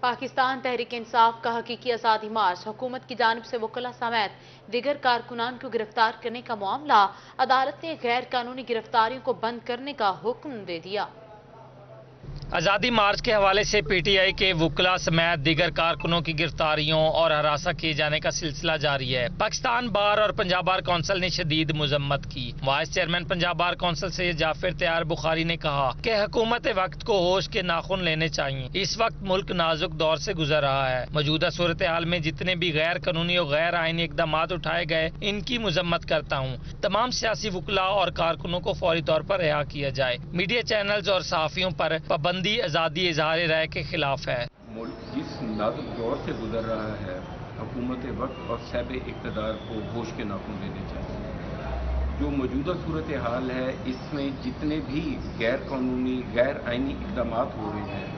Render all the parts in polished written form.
पाकिस्तान तहरीक इंसाफ का हकीकी आज़ादी मार्च, हुकूमत की जानिब से वकला समेत दिगर कारकुनान को गिरफ्तार करने का मामला, अदालत ने गैर कानूनी गिरफ्तारियों को बंद करने का हुक्म दे दिया। आज़ादी मार्च के हवाले से पीटीआई के वकला समेत दीगर कारकुनों की गिरफ्तारियों और हरासा किए जाने का सिलसिला जारी है। पाकिस्तान बार और पंजाब बार कौंसिल ने शदीद मजम्मत की। Vice chairman Punjab bar council Syed Jafar तैयार बुखारी ने कहा कि हुकूमत वक्त को होश के नाखून लेने चाहिए। इस वक्त मुल्क नाजुक दौर से गुजर रहा है। मौजूदा सूरत हाल में जितने भी गैर कानूनी और गैर आईनी इकदाम उठाए गए, इनकी मजम्मत करता हूँ। तमाम सियासी वकला और कारकुनों को फौरी तौर पर रिहा किया जाए। मीडिया चैनल्स और सहाफियों पर पाबंदी आज़ादी इजहार राय के खिलाफ है। मुल्क जिस नाजुक दौर से गुजर रहा है, हुकूमत वक्त और साहिब इक़्तिदार को होश के नाखून लेने चाहिए। जो मौजूदा सूरत हाल है, इसमें जितने भी गैर कानूनी गैर आइनी इक़दाम हो रहे हैं,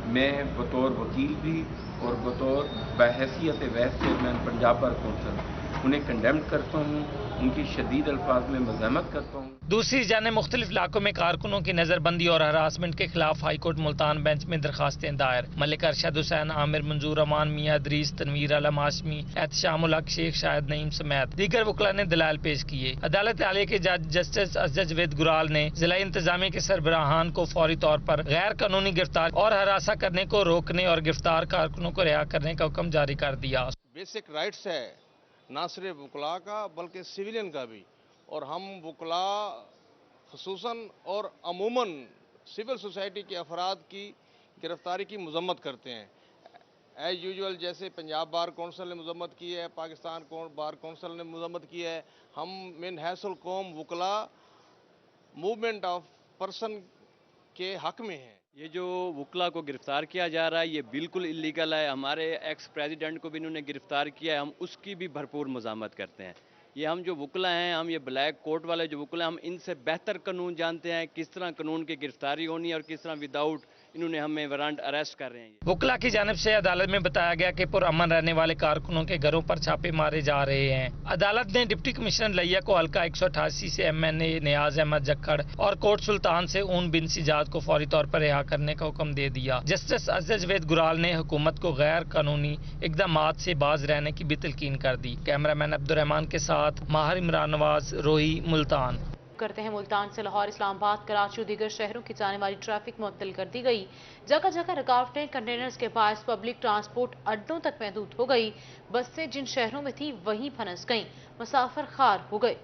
मैं बतौर वकील भी और बतौर बहैसियत vice chairman Punjab bar council उन्हें कंडेम करता हूँ, उनकी शदीद अल्फाज में मज़म्मत करता हूँ। दूसरी जाने मुख्तलिफ इलाकों में कारकुनों की नजरबंदी और हरासमेंट के खिलाफ हाईकोर्ट मुल्तान बेंच में दरखास्तें दायर। मलिक अरशद हुसैन, आमिर मंजूर, अमान मियां इदरीस, तनवीर आलम हाशमी, एहतशामुल हक शेख, शाहिद नईम समेत दीगर वकला ने दलाल पेश किए। अदालत आलिया के जज जस्टिस अजज वेद गुराल ने जिला इंतजामिया के सरबराहान को फौरी तौर पर गैर कानूनी गिरफ्तार और हरासा करने को रोकने और गिरफ्तार कारकुनों को रिहा करने का हुक्म जारी कर दिया। बेसिक राइट्स है ना सिर्फ वकला का बल्कि सिविलियन का भी, और हम वकला खुसूसन और अमूमन सिविल सोसाइटी के अफराद की गिरफ्तारी की मजम्मत करते हैं। एज यूजुअल जैसे पंजाब बार कौंसिल ने मजम्मत की है, पाकिस्तान बार कौंसिल ने मजम्मत की है, हम मिन हैसुल कौम वकला मूवमेंट ऑफ पर्सन के हक में हैं। ये जो वकला को गिरफ्तार किया जा रहा है, ये बिल्कुल इलीगल है। हमारे एक्स प्रेसिडेंट को भी इन्होंने गिरफ्तार किया है, हम उसकी भी भरपूर मज़ामत करते हैं। ये हम जो वकला हैं, हम ये ब्लैक कोट वाले जो वकला हैं, हम इनसे बेहतर कानून जानते हैं, किस तरह कानून की गिरफ्तारी होनी है और किस तरह विदाउट इन्होंने हमें वारंट अरेस्ट कर रहे हैं। वकला की जानिब से अदालत में बताया गया कि पुरअमन रहने वाले कारकुनों के घरों पर छापे मारे जा रहे हैं। अदालत ने डिप्टी कमिश्नर लिया को हल्का 188 से MNA नियाज अहमद जक्खड़ और कोट सुल्तान से ऊन बिन सिजाद को फौरी तौर पर रिहा करने का हुक्म दे दिया। जस्टिस अजज वेद गुराल ने हुकूमत को गैर कानूनी इकदाम से बाज रहने की भी तलकीन कर दी। कैमरामैन अब्दुर्रहमान के साथ माहिर इमरान नवाज, रोही, मुल्तान। करते हैं मुल्तान से लाहौर, इस्लामाबाद, कराची और दीगर शहरों की जाने वाली ट्रैफिक मुअत्तल कर दी गई। जगह जगह रुकावटें कंटेनर्स के पास पब्लिक ट्रांसपोर्ट अड्डों तक महदूद हो गई। बसें जिन शहरों में थी वहीं फंस गईं, मुसाफिर खार हो गए।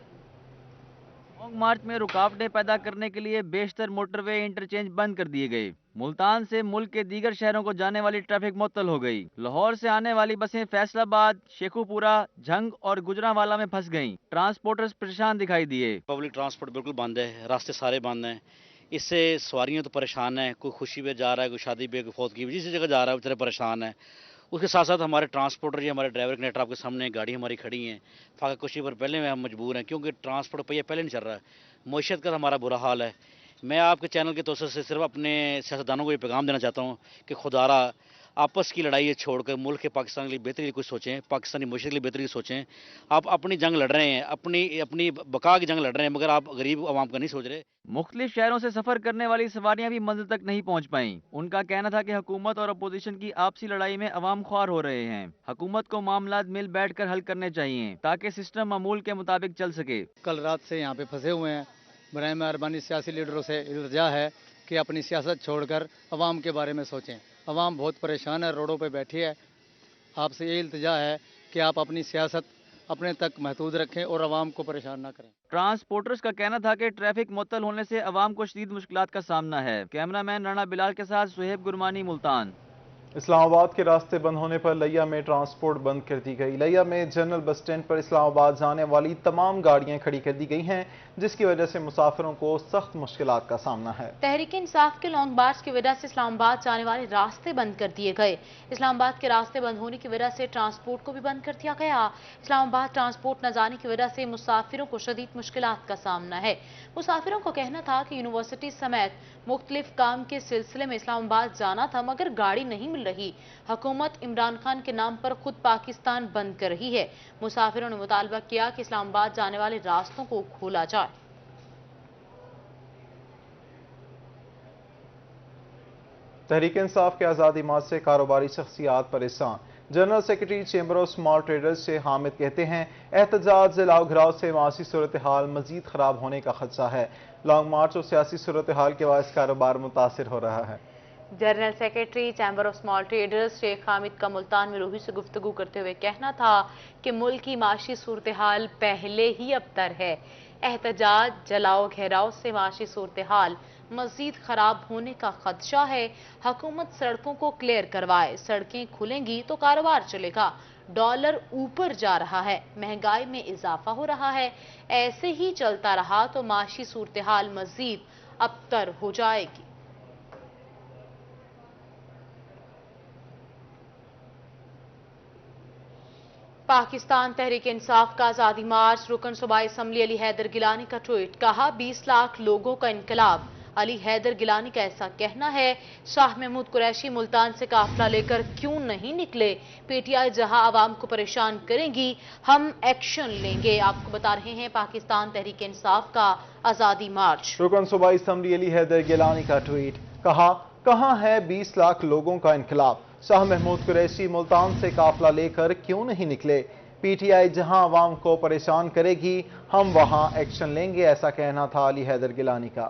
लॉन्ग मार्च में रुकावटें पैदा करने के लिए बेशतर मोटरवे इंटरचेंज बंद कर दिए गए। मुल्तान से मुल्क के दीगर शहरों को जाने वाली ट्रैफिक मुअत्तल हो गई। लाहौर से आने वाली बसें फैसलाबाद, शेखुपुरा, झंग और गुजरांवाला में फंस गईं। ट्रांसपोर्टर्स परेशान दिखाई दिए। पब्लिक ट्रांसपोर्ट बिल्कुल बंद है, रास्ते सारे बंद हैं। इससे सवारियां तो परेशान हैं, कोई खुशी पे जा रहा है, कोई शादी पे, कोई फौत की, जिस जगह जा रहा है बेचारे परेशान है। उसके साथ साथ हमारे ट्रांसपोर्टर जी, हमारे ड्राइवर कनेक्टर आपके सामने गाड़ी हमारी खड़ी हैं, फाका कुशी पर पहले में हम मजबूर हैं क्योंकि ट्रांसपोर्ट पहिया पहले नहीं चल रहा है। मईशत का हमारा बुरा हाल है। मैं आपके चैनल के तौर से सिर्फ अपने सियासतदानों को ये पैगाम देना चाहता हूँ कि खुदारा आपस की लड़ाई छोड़कर मुल्क के पाकिस्तान के लिए बेहतरी के लिए कुछ सोचें, पाकिस्तानी मईशत के लिए बेहतरी की सोचें। आप अपनी जंग लड़ रहे हैं, अपनी बका की जंग लड़ रहे हैं, मगर आप गरीब आवाम का नहीं सोच रहे। मुख्तलिफ शहरों से सफर करने वाली सवारियां भी मंजिल तक नहीं पहुंच पाईं। उनका कहना था कि हुकूमत और अपोजिशन की आपसी लड़ाई में अवाम ख्वार हो रहे हैं। हुकूमत को मामलात मिल बैठ कर हल करने चाहिए ताकि सिस्टम मामूल के मुताबिक चल सके। कल रात से यहाँ पे फंसे हुए हैं। बराए मेहरबानी सियासी लीडरों से इल्तिजा है कि अपनी सियासत छोड़कर अवाम के बारे में सोचें। अवाम बहुत परेशान है, रोडों पे बैठी है। आपसे ये इल्तिजा है कि आप अपनी सियासत अपने तक महदूद रखें और अवाम को परेशान ना करें। ट्रांसपोर्टर्स का कहना था कि ट्रैफिक मुअत्तल होने से अवाम को शदीद मुश्किलात का सामना है। कैमरामैन राना बिलाल के साथ सुहेब गुरमानी, मुल्तान। इस्लामाबाद के रास्ते बंद होने पर लिया में ट्रांसपोर्ट बंद कर दी गई। लिया में जनरल बस स्टैंड पर इस्लामाबाद जाने वाली तमाम गाड़ियां खड़ी कर दी गई हैं, जिसकी वजह से मुसाफिरों को सख्त मुश्किलात का सामना है। तहरीक इंसाफ के लॉन्ग मार्च की वजह से इस्लामाबाद जाने वाले रास्ते बंद कर दिए गए। इस्लामाबाद के रास्ते बंद होने की वजह से ट्रांसपोर्ट को भी बंद कर दिया गया। इस्लामाबाद ट्रांसपोर्ट न जाने की वजह से मुसाफिरों को शदीद मुश्किलात का सामना है। मुसाफिरों को कहना था कि यूनिवर्सिटी समेत मुख्तलिफ काम के सिलसिले में इस्लामाबाद जाना था, मगर गाड़ी नहीं मिल रही। हुकूमत इमरान खान के नाम पर खुद पाकिस्तान बंद कर रही है। मुसाफिरों ने मुतालबा किया कि इस्लामाबाद जाने वाले रास्तों को खोला जाए। تحریک انصاف کے آزادی مارچ سے کاروباری شخصیات پریشان۔ General secretary chamber of small traders شیخ حامد کہتے ہیں احتجاج جلاؤ گھراؤ سے معاشی صورتحال مزید خراب ہونے کا خدشہ ہے۔ لانگ مارچ اور سیاسی صورتحال کے باعث کاروبار متاثر ہو رہا ہے۔ General secretary chamber of small traders شیخ حامد کا ملتان میں روحی سے گفتگو کرتے ہوئے کہنا تھا کہ ملک کی معاشی صورتحال پہلے ہی ابتر ہے۔ احتجاج جلاؤ گھیراؤ سے معاشی صورتحال مزید خراب ہونے کا خدشہ ہے۔ حکومت سڑکوں کو کلیئر کروائے، سڑکیں کھلیں گی تو کاروبار چلے گا۔ ڈالر اوپر جا رہا ہے، مہنگائی میں اضافہ ہو رہا ہے۔ ایسے ہی چلتا رہا تو معاشی صورتحال مزید ابتر ہو جائے گی۔ پاکستان تحریک انصاف کا آزادی مارچ، رکن صوبائی اسمبلی علی حیدر گیلانی کا ٹویٹ، کہا 20 لاکھ لوگوں کا انقلاب۔ علی حیدر گیلانی کا ایسا کہنا ہے، شاہ محمود قریشی ملتان سے قافلہ لے کر کیوں نہیں نکلے؟ پی ٹی آئی جہاں عوام کو پریشان کریں گی ہم ایکشن لیں گے۔ آپ کو بتا رہے ہیں پاکستان تحریک انصاف کا آزادی مارچ۔ رکن صوبائی اسمبلی علی حیدر گیلانی کا ٹویٹ، کہا کہاں ہے 20 لاکھ لوگوں کا انقلاب؟ شاہ محمود قریشی ملتان سے قافلہ لے کر کیوں نہیں نکلے؟ پی ٹی آئی جہاں عوام کو پریشان کرے گی ہم وہاں ایکشن لیں گے، ایسا کہنا تھا علی حیدر گیلانی کا۔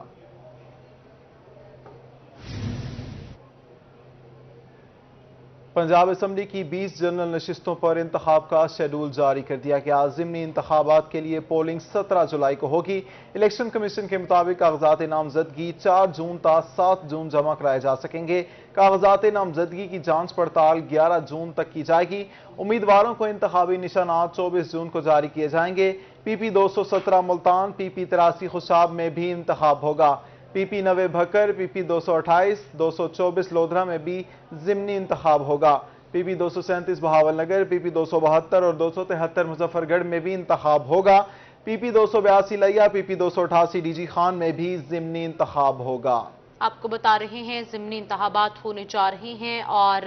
پنجاب اسمبلی کی 20 جنرل نشستوں پر انتخاب کا شیڈول جاری کر دیا گیا۔ ضمنی انتخابات کے لیے پولنگ 17 جولائی کو ہوگی۔ الیکشن کمیشن کے مطابق کاغذات نامزدگی 4 جون تا 7 جون جمع کرائے جا سکیں گے۔ کاغذات نامزدگی کی جانچ پڑتال 11 جون تک کی جائے گی۔ امیدواروں کو انتخابی نشانات 24 جون کو جاری کیے جائیں گے۔ پی پی 217 ملتان، پی پی 83 خوشاب میں بھی انتخاب ہوگا۔ پی پی 90 بھکر، پی پی 228، 224 لودھرا میں بھی ضمنی انتخاب ہوگا۔ پی پی 237 بہاول نگر، پی پی 272 اور 273 مظفر گڑھ میں بھی انتخاب ہوگا۔ پی پی 282 لیا، پی پی 288 ڈی جی خان میں بھی ضمنی انتخاب ہوگا۔ آپ کو بتا رہے ہیں ضمنی انتخابات ہونے جا رہے ہیں اور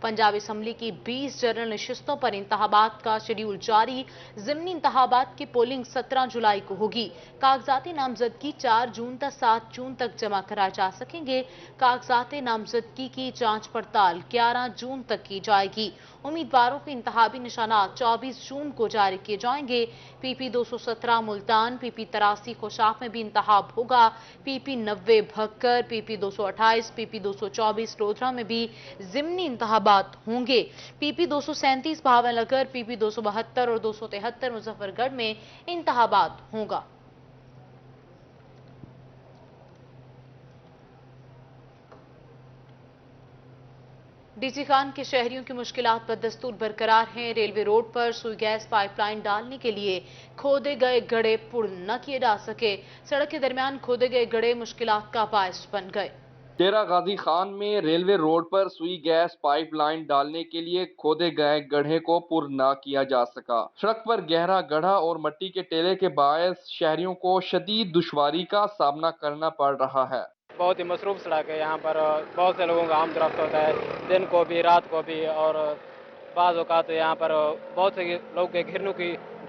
پنجاب اسمبلی کی 20 جنرل نشستوں پر انتخابات کا شیڈول جاری۔ ضمنی انتخابات کی پولنگ 17 جولائی کو ہوگی۔ کاغذات نامزدگی 4 جون تا 7 جون تک جمع کرائے جا سکیں گے۔ کاغذات نامزدگی کی جانچ پڑتال 11 جون تک کی جائے گی۔ امیدواروں کے انتخابی نشانات 24 جون کو جاری کیے جائیں گے۔ پی پی 217 ملتان، پی پی 83 خوشاب میں بھی انتخاب ہوگا۔ پی پی 90 بھکر، پی پی 228، پی پی 224 لودھرا میں بھی ضمنی انتخابات ہوں گے۔ پی پی 237 بہاول نگر، پی پی 272 اور 273 مظفر گڑھ میں انتخابات ہوگا۔ ڈی سی خان کے شہریوں کی مشکلات بدستور برقرار ہیں۔ ریلوے روڈ پر سوئی گیس پائپ لائن ڈالنے کے لیے کھودے گئے گڑھے پر نہ کیے جا سکے۔ سڑک کے درمیان کھودے گئے گڑھے مشکلات کا باعث بن گئے۔ ڈیرہ غازی خان میں ریلوے روڈ پر سوئی گیس پائپ لائن ڈالنے کے لیے کھودے گئے گڑھے کو پر نہ کیا جا سکا۔ سڑک پر گہرا گڑھا اور مٹی کے ٹیلے کے باعث شہریوں کو شدید دشواری کا سامنا کرنا پڑ رہا ہے۔ بہت ہی مصروف سڑک ہے، یہاں پر بہت سے لوگوں کا آمد رفت ہوتا ہے، دن کو بھی رات کو بھی، اور بعض اوقات یہاں پر بہت سے لوگ کے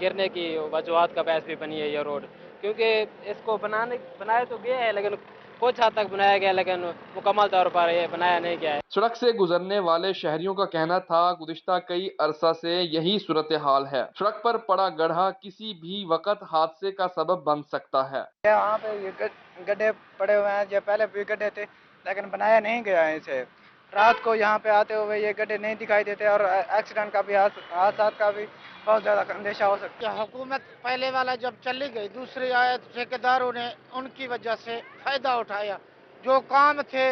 گرنے کی وجوہات کا باعث بھی بنی ہے یہ روڈ، کیونکہ اس کو بنایا تو گیا ہے لیکن کچھ حد تک بنایا گیا لیکن مکمل طور پر یہ بنایا نہیں گیا ہے۔ سڑک سے گزرنے والے شہریوں کا کہنا تھا گزشتہ کئی عرصہ سے یہی صورتحال ہے۔ سڑک پر پڑا گڑھا کسی بھی وقت حادثے کا سبب بن سکتا ہے۔ یہاں پہ یہ گڈھے پڑے ہوئے ہیں، جو پہلے بھی گڈھے تھے لیکن بنایا نہیں گیا ہے اسے۔ رات کو یہاں پہ آتے ہوئے یہ گڈھے نہیں دکھائی دیتے اور ایکسیڈنٹ کا بھی، حادثات کا بھی بہت زیادہ اندیشہ ہو سکتا ہے۔ حکومت پہلے والا جب چلی گئی، دوسری آئے ٹھیکیداروں نے ان کی وجہ سے فائدہ اٹھایا۔ جو کام تھے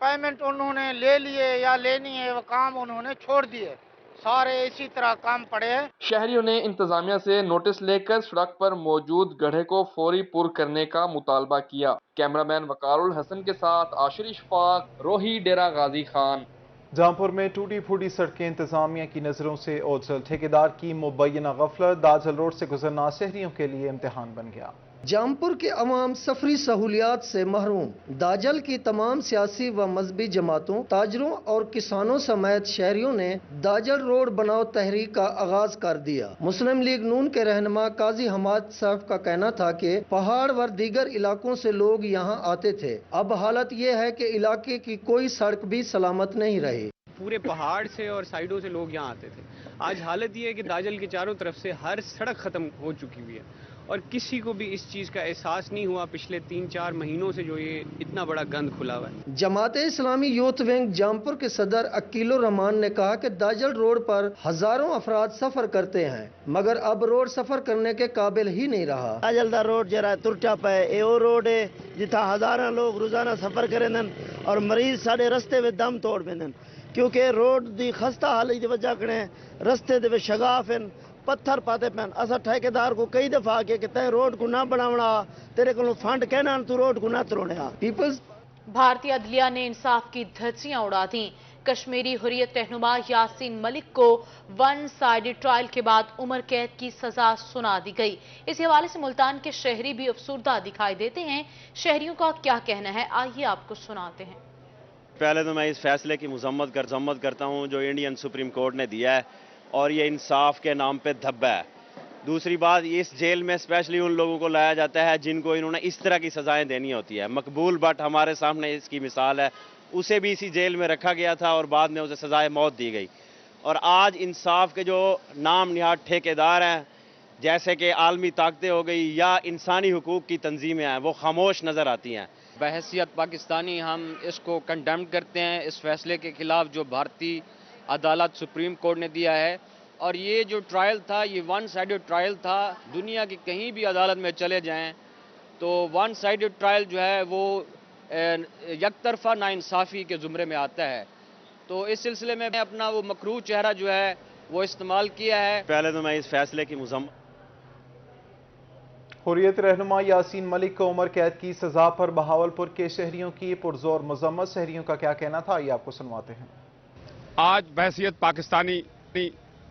پیمنٹ انہوں نے لے لیے یا لینی ہے وہ کام انہوں نے چھوڑ دیے، سارے اسی طرح کام پڑے ہیں۔ شہریوں نے انتظامیہ سے نوٹس لے کر سڑک پر موجود گڑھے کو فوری پر کرنے کا مطالبہ کیا۔ کیمرامین وقار الحسن کے ساتھ عاشر اشفاق، روہی، ڈیرہ غازی خان۔ جامپور میں ٹوٹی پھوٹی سڑکیں انتظامیہ کی نظروں سے اوجھل، ٹھیکیدار کی مبینہ غفلت، داجھل روڈ سے گزرنا شہریوں کے لیے امتحان بن گیا۔ جامپور کے عوام سفری سہولیات سے محروم، داجل کی تمام سیاسی و مذہبی جماعتوں، تاجروں اور کسانوں سمیت شہریوں نے داجل روڈ بناؤ تحریک کا آغاز کر دیا۔ مسلم لیگ نون کے رہنما قاضی حماد صاحب کا کہنا تھا کہ پہاڑ و دیگر علاقوں سے لوگ یہاں آتے تھے، اب حالت یہ ہے کہ علاقے کی کوئی سڑک بھی سلامت نہیں رہی۔ پورے پہاڑ سے اور سائیڈوں سے لوگ یہاں آتے تھے۔ آج حالت یہ ہے کہ داجل کے چاروں طرف سے ہر سڑک ختم ہو چکی ہوئی ہے اور کسی کو بھی اس چیز کا احساس نہیں ہوا پچھلے 3-4 مہینوں سے جو یہ اتنا بڑا گند کھلا ہوا ہے۔ جماعت اسلامی یوتھ ونگ جامپور کے صدر عقیل الرحمان نے کہا کہ داجل روڈ پر ہزاروں افراد سفر کرتے ہیں مگر اب روڈ سفر کرنے کے قابل ہی نہیں رہا۔ داجل دا روڈ جرا ترٹا پے اے او روڈ ہے جتھا ہزاراں لوگ روزانہ سفر کریں اور مریض ساڈے رستے میں دم توڑ پیندن کیونکہ روڈ دی خستہ حالت دی وجہ کنے رستے دے شگاف ہیں، پتھر پاتے پین۔ اسا ٹھیکیدار کو کئی دفعہ کہ تے روڈ کو نہ بناونا، تیرے کو فنڈ کہنا تو روڈ کو نہ تروڑے۔ پیپلز بھارتی عدلیہ نے انصاف کی دھجیاں اڑا دیں۔ کشمیری حریت رہنما یاسین ملک کو 1 سائیڈڈ ٹرائل کے بعد عمر قید کی سزا سنا دی گئی۔ اس حوالے سے ملتان کے شہری بھی افسردہ دکھائی دیتے ہیں۔ شہریوں کا کیا کہنا ہے، آئیے آپ کو سناتے ہیں۔ پہلے تو میں اس فیصلے کی مذمت کرتا ہوں جو انڈین سپریم کورٹ نے دیا ہے اور یہ انصاف کے نام پہ دھبا ہے۔ دوسری بات، اس جیل میں اسپیشلی ان لوگوں کو لایا جاتا ہے جن کو انہوں نے اس طرح کی سزائیں دینی ہوتی ہے۔ مقبول بٹ ہمارے سامنے اس کی مثال ہے، اسے بھی اسی جیل میں رکھا گیا تھا اور بعد میں اسے سزائے موت دی گئی۔ اور آج انصاف کے جو نام نہاد ٹھیکیدار ہیں جیسے کہ عالمی طاقتیں ہو گئی یا انسانی حقوق کی تنظیمیں ہیں وہ خاموش نظر آتی ہیں۔ بحیثیت پاکستانی ہم اس کو کنڈیم کرتے ہیں، اس فیصلے کے خلاف جو بھارتی عدالت سپریم کورٹ نے دیا ہے۔ اور یہ جو ٹرائل تھا یہ 1 سائیڈڈ ٹرائل تھا۔ دنیا کی کہیں بھی عدالت میں چلے جائیں تو 1 سائیڈڈ ٹرائل جو ہے وہ یک طرفہ ناانصافی کے زمرے میں آتا ہے۔ تو اس سلسلے میں اپنا وہ مکروہ چہرہ جو ہے وہ استعمال کیا ہے۔ پہلے تو میں اس فیصلے کی مذمت حریت رہنما یاسین ملک کو عمر قید کی سزا پر بہاولپور کے شہریوں کی پرزور مذمت۔ شہریوں کا کیا کہنا تھا، یہ آپ کو سنواتے ہیں۔ آج بحیثیت پاکستانی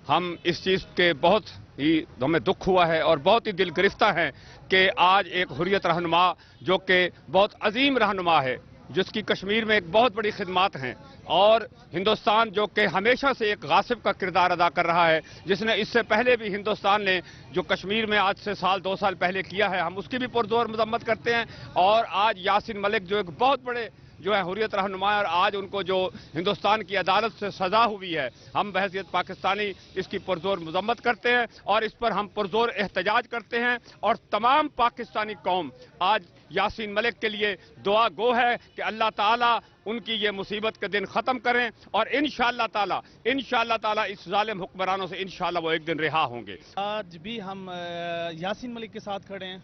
ہم اس چیز کے بہت ہی ہمیں دکھ ہوا ہے اور بہت ہی دل گرفتہ ہیں کہ آج ایک حریت رہنما جو کہ بہت عظیم رہنما ہے، جس کی کشمیر میں ایک بہت بڑی خدمات ہیں اور ہندوستان جو کہ ہمیشہ سے ایک غاصب کا کردار ادا کر رہا ہے، جس نے اس سے پہلے بھی ہندوستان نے جو کشمیر میں آج سے 2 سال پہلے کیا ہے، ہم اس کی بھی پرزور مذمت کرتے ہیں۔ اور آج یاسین ملک جو ایک بہت بڑے جو ہے حریت رہنما اور آج ان کو جو ہندوستان کی عدالت سے سزا ہوئی ہے، ہم بحیثیت پاکستانی اس کی پرزور مذمت کرتے ہیں اور اس پر ہم پرزور احتجاج کرتے ہیں۔ اور تمام پاکستانی قوم آج یاسین ملک کے لیے دعا گو ہے کہ اللہ تعالیٰ ان کی یہ مصیبت کے دن ختم کریں اور انشاءاللہ تعالیٰ اس ظالم حکمرانوں سے انشاءاللہ وہ ایک دن رہا ہوں گے۔ آج بھی ہم یاسین ملک کے ساتھ کھڑے ہیں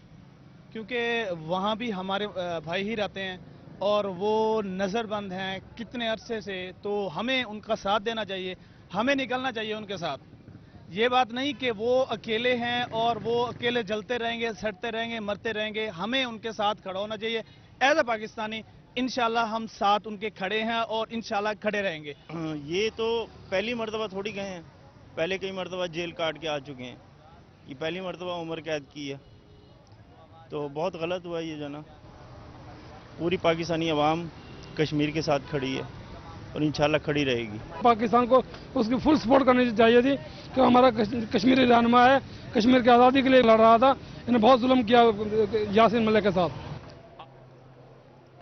کیونکہ وہاں بھی ہمارے بھائی ہی رہتے ہیں اور وہ نظر بند ہیں کتنے عرصے سے، تو ہمیں ان کا ساتھ دینا چاہیے، ہمیں نکلنا چاہیے ان کے ساتھ۔ یہ بات نہیں کہ وہ اکیلے ہیں اور وہ اکیلے جلتے رہیں گے، سڑتے رہیں گے، مرتے رہیں گے، ہمیں ان کے ساتھ کھڑا ہونا چاہیے۔ ایز اے پاکستانی انشاءاللہ ہم ساتھ ان کے کھڑے ہیں اور انشاءاللہ کھڑے رہیں گے۔ یہ تو پہلی مرتبہ تھوڑی گئے ہیں، پہلے کئی مرتبہ جیل کاٹ کے آ چکے ہیں، یہ پہلی مرتبہ عمر قید کی ہے، تو بہت غلط ہوا یہ جانا۔ پوری پاکستانی عوام کشمیر کے ساتھ کھڑی ہے اور انشاءاللہ کھڑی رہے گی۔ پاکستان کو اس کی فل سپورٹ کرنی چاہیے تھی کہ ہمارا کشمیری رہنما ہے، کشمیر کی آزادی کے لیے لڑ رہا تھا، انہیں بہت ظلم کیا یاسین ملک کے ساتھ۔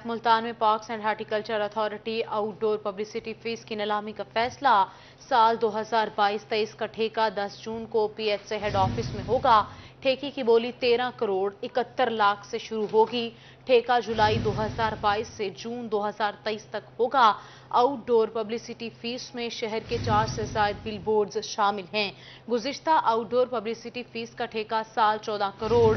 ملتان میں parks and horticulture authority outdoor publicity fee کی نیلامی کا فیصلہ۔ سال 2022-23 کا ٹھیکہ 10 جون کو پی ایچ سے ہیڈ آفس میں ہوگا۔ ٹھیکے کی بولی 13 کروڑ 71 لاکھ سے شروع ہوگی۔ ٹھیکہ جولائی 2022 سے جون 2023 تک ہوگا۔ آؤٹ ڈور پبلسٹی فیس میں شہر کے 4 سے زائد بل بورڈز شامل ہیں۔ گزشتہ آؤٹ ڈور پبلسٹی فیس کا ٹھیکہ سال 14 کروڑ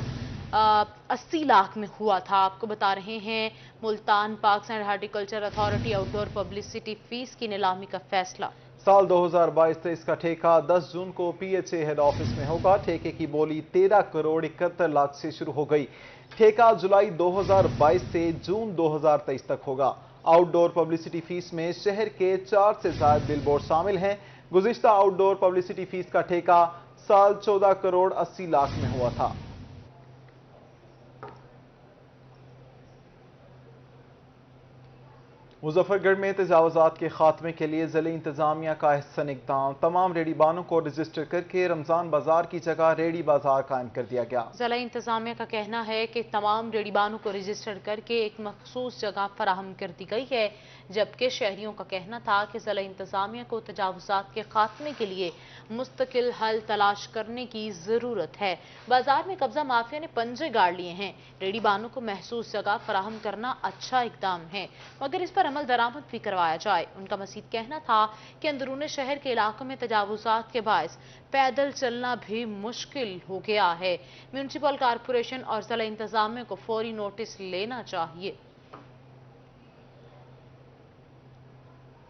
80 لاکھ میں ہوا تھا۔ آپ کو بتا رہے ہیں Multan parks and horticulture authority outdoor publicity fee کی نیلامی کا فیصلہ۔ سال 2022-23 کا ٹھیکہ 10 جون کو P H A head office میں ہوگا۔ ٹھیکے کی بولی 13 کروڑ 71 لاکھ سے شروع ہو گئی۔ ٹھیکہ جولائی 2022 سے جون 2023 تک ہوگا۔ آؤٹ ڈور پبلسٹی فیس میں شہر کے 4 سے زائد بل بورڈ شامل ہیں۔ گزشتہ آؤٹ ڈور پبلسٹی فیس کا ٹھیکہ سال 14 کروڑ 80 لاکھ میں ہوا تھا۔ मुजफ्फरगढ़ में तजावुजात के खात्मे के लिए ज़िला इंतजामिया का अहसन इक़दाम। तमाम रेडी बानों को रजिस्टर करके रमज़ान बाजार की जगह रेडी बाजार कायम कर दिया गया। ज़िला इंतजामिया का कहना है कि तमाम रेडी बानों को रजिस्टर करके एक मखसूस जगह फराहम कर दी गई है, जबकि शहरियों का कहना था कि ज़िला इंतजामिया को तजावुजात के खात्मे के लिए मुस्तकिल हल तलाश करने की ज़रूरत है। बाजार में कब्जा माफिया ने पंजे गाड़ लिए हैं। रेडी बानों को महसूस जगह फराहम करना अच्छा इकदाम है, मगर इस पर अमल दरामद भी करवाया जाए। उनका मज़ीद कहना था कि अंदरूनी शहर के इलाकों में तजावुजात के बायस पैदल चलना भी मुश्किल हो गया है। म्यूनिसिपल कॉरपोरेशन और ज़िला इंतजामिया को फौरी नोटिस लेना चाहिए।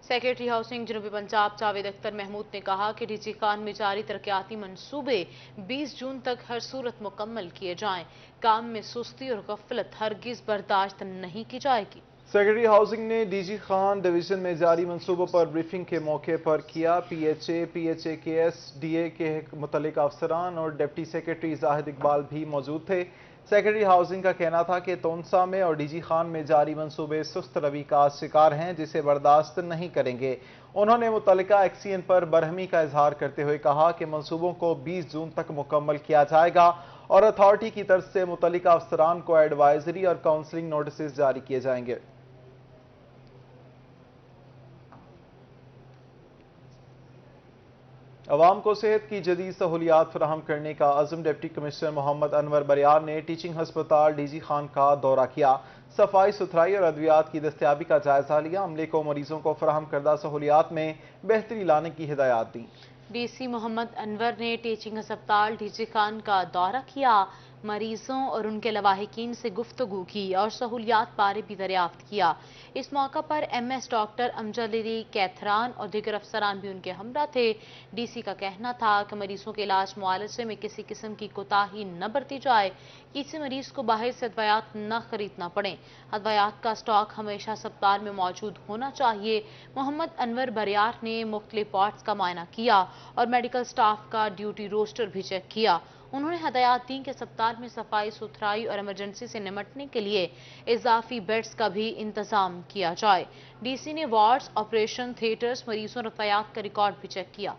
सेक्रेटरी हाउसिंग जनूबी पंजाब जावेद अख्तर महमूद ने कहा कि डीजी खान में जारी तरक्याती मंसूबे 20 जून तक हर सूरत मुकम्मल किए जाएं। काम में सुस्ती और गफलत हरगिज बर्दाश्त नहीं की जाएगी। सेक्रेटरी हाउसिंग ने डीजी खान डिवीजन में जारी मंसूबों पर ब्रीफिंग के मौके पर किया। PHA-KS DA के मुतल्लिक अफसरान और डिप्टी सेक्रेटरी जाहिद इकबाल भी मौजूद थे। सेक्रेटरी हाउसिंग का कहना था कि तोनसा में और डीजी खान में जारी मंसूबे सुस्त रवि का शिकार हैं, जिसे बर्दाश्त नहीं करेंगे। उन्होंने मुतल्लिका एक्सीएन पर बरहमी का इजहार करते हुए कहा कि मंसूबों को 20 जून तक मुकम्मल किया जाएगा और अथॉरिटी की तरफ से मुतल्लिका अफसरान को एडवाइजरी और काउंसलिंग नोटिस जारी किए जाएंगे। अवाम को सेहत की जदीद सहूलियात फराहम करने का अज़म डिप्टी कमिश्नर मोहम्मद अनवर बरियार ने टीचिंग हस्पताल डीजी खान का दौरा किया। सफाई सुथराई और अद्वियात की दस्तयाबी का जायजा लिया। अमले को मरीजों को फराहम करदा सहूलियात में बेहतरी लाने की हिदायत दी। डीसी मोहम्मद अनवर ने टीचिंग हस्पताल डीजी खान का दौरा किया, मरीजों और उनके लवाहिकीन से गुफ्तगू की और सहूलियात बारे भी दरियाफ्त किया। इस मौका पर MS डॉक्टर अमजद अली कैथरान और दीगर अफसरान भी उनके हमरा थे। डीसी का कहना था कि मरीजों के इलाज मुआलजे में किसी किस्म की कोताही न बरती जाए, किसी मरीज को बाहर से अद्वियात न खरीदना पड़े। अद्वियात का स्टॉक हमेशा अस्पताल में मौजूद होना चाहिए। मोहम्मद अनवर बरियार ने मुख्तलिफ वार्ड्स का मुआयना किया और मेडिकल स्टाफ का ड्यूटी रोस्टर भी चेक किया। उन्होंने हदायत दी कि अस्पताल में सफाई सुथराई और इमरजेंसी से निपटने के लिए इजाफी बेड्स का भी इंतजाम किया जाए। डीसी ने वार्ड्स, ऑपरेशन थिएटर्स, मरीजों और अद्वियात का रिकॉर्ड भी चेक किया।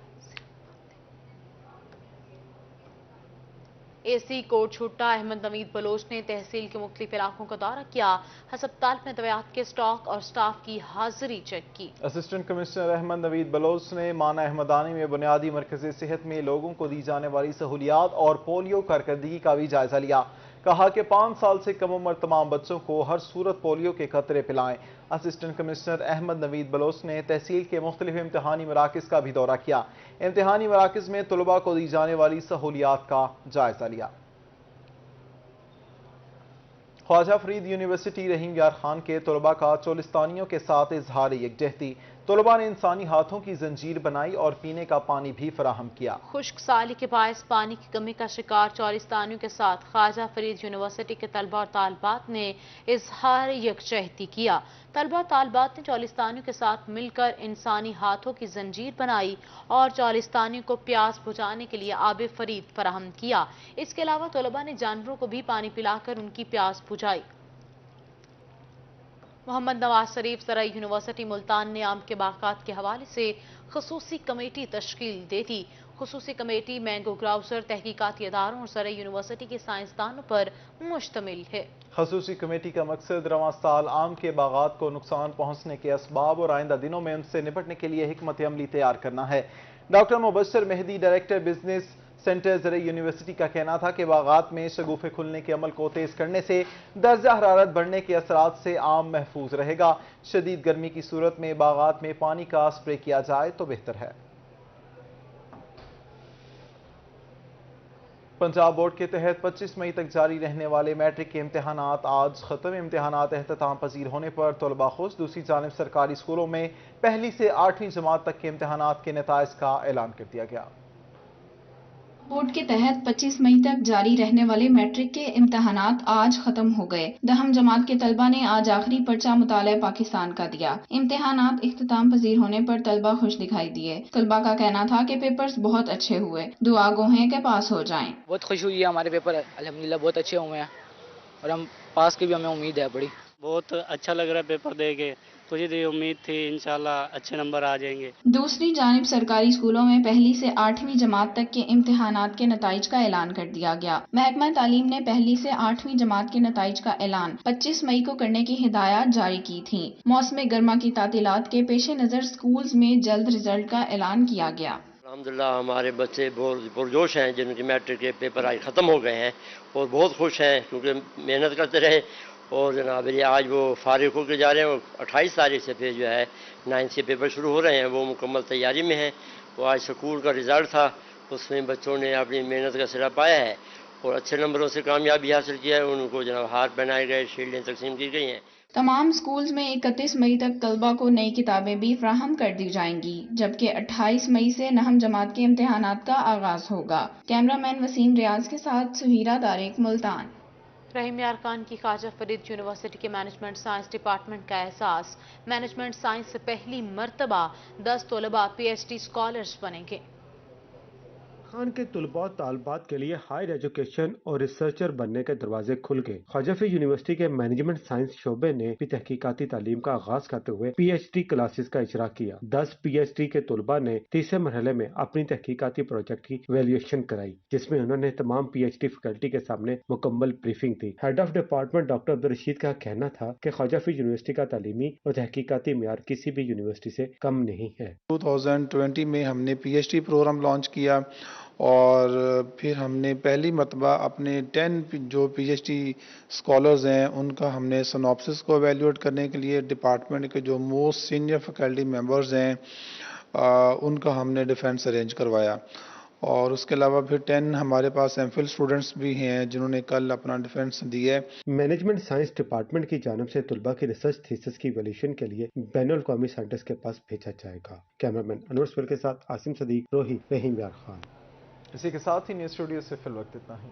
एसी कोट छुट्टा अहमद नवीद बलोच ने तहसील के मुख्तलिफ इलाकों का दौरा किया। अस्पताल में अद्वियात के स्टॉक और स्टाफ की हाजिरी चेक की। असिस्टेंट कमिश्नर अहमद नवीद बलोच ने माना अहमदानी में बुनियादी मरकज़ सेहत में लोगों को दी जाने वाली सहूलियात और पोलियो कारकर्दगी का भी जायजा लिया। कहा कि 5 साल से कम उम्र तमाम बच्चों को हर सूरत पोलियो के खतरे पिलाएं। असिस्टेंट कमिश्नर अहमद नवीद बलोच ने तहसील के मुख्तलिफ इम्तिहानी मराकज़ का भी दौरा किया। इम्तिहानी मराकज़ में तलबा को दी जाने वाली सहूलियात का जायजा लिया। ख्वाजा फरीद यूनिवर्सिटी रहीम यार खान के तलबा का चोलिस्तानियों के साथ इजहार यकजहती। तलबा ने इंसानी हाथों की जंजीर बनाई और पीने का पानी भी फराहम किया। खुश्क साली के बायस पानी की कमी का शिकार चोलिस्तानियों के साथ ख्वाजा फरीद यूनिवर्सिटी के तलबा और तालबात ने इजहार यकजहती किया। तलबा तालबात ने चोलिस्तानियों के साथ मिलकर इंसानी हाथों की जंजीर बनाई और चोलिस्तानियों को प्यास बुझाने के लिए आब फरीद फराहम किया। इसके अलावा तलबा ने जानवरों को भी पानी पिलाकर उनकी प्यास बुझाई। मोहम्मद नवाज शरीफ सराय यूनिवर्सिटी मुल्तान ने आम के बागात के हवाले से खसूसी कमेटी तश्कील दे दी। खसूसी कमेटी मैंगो ग्राउसर, तहकीकाती इदारों और सराय यूनिवर्सिटी के साइंसदानों पर मुश्तमिल है। खसूसी कमेटी का मकसद रवां साल आम के बागात को नुकसान पहुंचने के असबाब और आइंदा दिनों में उनसे निपटने के लिए हिकमत अमली तैयार करना है। Doctor Mubashir Mehdi, director business center ज़रिए यूनिवर्सिटी का कहना था कि बागात में शगुफे खुलने के अमल को तेज करने से दर्जा हरारत बढ़ने के असरात से आम महफूज रहेगा। शदीद गर्मी की सूरत में बागात में पानी का स्प्रे किया जाए तो बेहतर है। पंजाब बोर्ड के तहत 25 मई तक जारी रहने वाले मैट्रिक के इम्तहानात आज खत्म। इम्तहानात एहतमाम पजीर होने पर तलबा खुश। दूसरी जानिब सरकारी स्कूलों में पहली से 8वीं जमात तक के इम्तहानात के नताइज का ऐलान कर दिया गया। बोर्ड के तहत 25 मई तक जारी रहने वाले मैट्रिक के इम्तहानात आज खत्म हो गए। दहम जमात के तलबा ने आज आखिरी पर्चा मुताला पाकिस्तान का दिया। इम्तहानात इख्तिताम पजीर होने पर तलबा खुश दिखाई दिए। तलबा का कहना था कि पेपर्स बहुत अच्छे हुए, दुआ गो हैं कि पास हो जाएं। बहुत खुश हुई है, हमारे पेपर अल्हम्दुलिल्लाह बहुत अच्छे हुए हैं और हम पास की भी हमें उम्मीद है बड़ी। बहुत अच्छा लग रहा है पेपर दे के, तो ये उम्मीद थी इंशाल्लाह अच्छे नंबर आ जाएंगे। दूसरी जानिब सरकारी स्कूलों में पहली से 8वीं जमात तक के इम्तिहानात के नताइज का ऐलान कर दिया गया। महकमा तालीम ने पहली से 8वीं जमात के नताइज का ऐलान 25 मई को करने की हिदायत जारी की थी। मौसम गर्मा की तातीलात के पेश नज़र स्कूल्स में जल्द रिजल्ट का ऐलान किया गया। अल्हम्दुलिल्लाह हमारे बच्चे बहुत पुरजोश हैं, जिनके मैट्रिक के पेपर आज ख़त्म हो गए हैं और बहुत खुश हैं क्योंकि मेहनत करते रहे और जनाब ये आज वो फारिग होकर जा रहे हैं। 28 तारीख से फिर जो है 9th के पेपर शुरू हो रहे हैं, वो मुकम्मल तैयारी में हैं। वो आज स्कूल का रिज़ल्ट था, उसमें बच्चों ने अपनी मेहनत का सिरा पाया है और अच्छे नंबरों से कामयाबी हासिल किया है। उनको जनाब हार पहनाए गए, शील्डें तकसीम की गई हैं। तमाम स्कूल्स में 31 मई तक तलबा को नई किताबें भी फ्राहम कर दी जाएंगी, जबकि 28 मई से 9वीं जमात के इम्तिहानात का आगाज होगा। कैमरामैन वसीम रियाज के साथ सुहीरा तारिक, मुल्तान। रहीम यार खान की ख्वाजा फरीद यूनिवर्सिटी के मैनेजमेंट साइंस डिपार्टमेंट का एहसास। मैनेजमेंट साइंस से पहली मर्तबा 10 तलबा PhD स्कॉलर्स बनेंगे। खान के तलबा और तालबात के लिए हायर एजुकेशन और रिसर्चर बनने के दरवाजे खुल गए। ख्वाजा फरीद यूनिवर्सिटी के मैनेजमेंट साइंस शोबे ने भी तहकीकाती तालीम का आगाज करते हुए PhD क्लासेस का इजरा किया। 10 PhD के तलबा ने तीसरे मरहले में अपनी तहकीकाती प्रोजेक्ट की वैल्यूएशन कराई, जिसमें उन्होंने तमाम PhD फैकल्टी के सामने मुकम्मल briefing the. Head of department doctor Abdul Rashid का कहना था कि ख्वाजा फरीद यूनिवर्सिटी का तालीमी और तहकीकाती मेयार किसी भी यूनिवर्सिटी से कम नहीं है। 2020 में हमने PhD प्रोग्राम लॉन्च किया और फिर हमने पहली मरतबा अपने 10 जो PhD स्कॉलर्स हैं उनका हमने सिनॉप्सिस को एवेल्यूएट करने के लिए डिपार्टमेंट के जो मोस्ट सीनियर फैकल्टी मेंबर्स हैं उनका हमने डिफेंस अरेंज करवाया। और उसके अलावा फिर 10 हमारे पास MPhil स्टूडेंट्स भी हैं जिन्होंने कल अपना डिफेंस दिया है। मैनेजमेंट साइंस डिपार्टमेंट की जानिब से तलबा की रिसर्च थीसिस की वैल्यूएशन के लिए बैनुल अक़वामी साइंटिस्ट के पास भेजा जाएगा। कैमरामैन अनवर सुहेल के साथ आसिम सदीक, रोही, रहीम यार खान। इसी के साथ ही न्यूज़ स्टूडियो से फिल वक्त इतना ही।